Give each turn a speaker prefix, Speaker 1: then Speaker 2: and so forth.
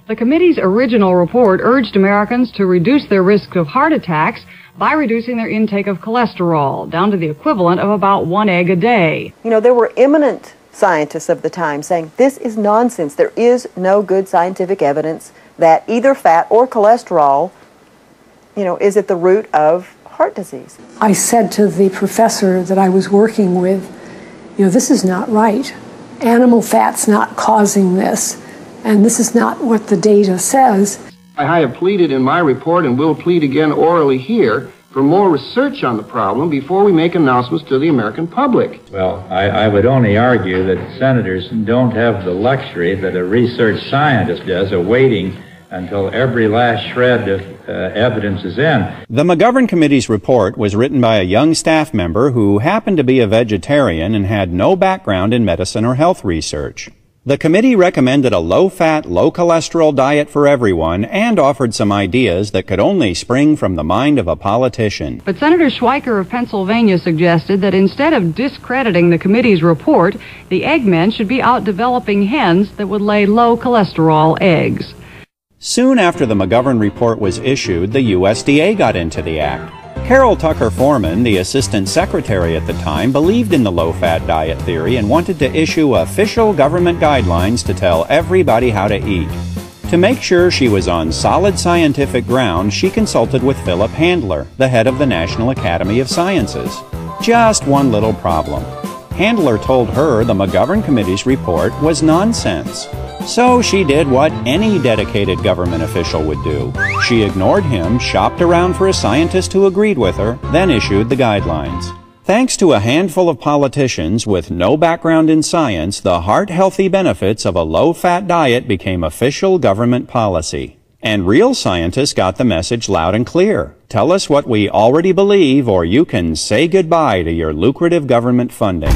Speaker 1: The committee's original report urged Americans to reduce their risk of heart attacks by reducing their intake of cholesterol down to the equivalent of about 1 egg a day.
Speaker 2: You know, there were eminent scientists of the time saying this is nonsense. There is no good scientific evidence that either fat or cholesterol, you know, is at the root of heart disease.
Speaker 3: I said to the professor that I was working with, you know, this is not right. Animal fat's not causing this, and this is not what the data says.
Speaker 4: I have pleaded in my report and will plead again orally here for more research on the problem before we make announcements to the American public.
Speaker 5: Well, I would only argue that senators don't have the luxury that a research scientist does of waiting until every last shred of evidence is in.
Speaker 6: The McGovern Committee's report was written by a young staff member who happened to be a vegetarian and had no background in medicine or health research. The committee recommended a low-fat, low-cholesterol diet for everyone and offered some ideas that could only spring from the mind of a politician.
Speaker 1: But Senator Schweiker of Pennsylvania suggested that instead of discrediting the committee's report, the eggmen should be out developing hens that would lay low-cholesterol eggs.
Speaker 6: Soon after the McGovern report was issued, the USDA got into the act. Carol Tucker Foreman, the assistant secretary at the time, believed in the low-fat diet theory and wanted to issue official government guidelines to tell everybody how to eat. To make sure she was on solid scientific ground, she consulted with Philip Handler, the head of the National Academy of Sciences. Just one little problem. Handler told her the McGovern Committee's report was nonsense. So she did what any dedicated government official would do. She ignored him, shopped around for a scientist who agreed with her, then issued the guidelines. Thanks to a handful of politicians with no background in science, the heart-healthy benefits of a low-fat diet became official government policy. And real scientists got the message loud and clear. Tell us what we already believe, or you can say goodbye to your lucrative government funding.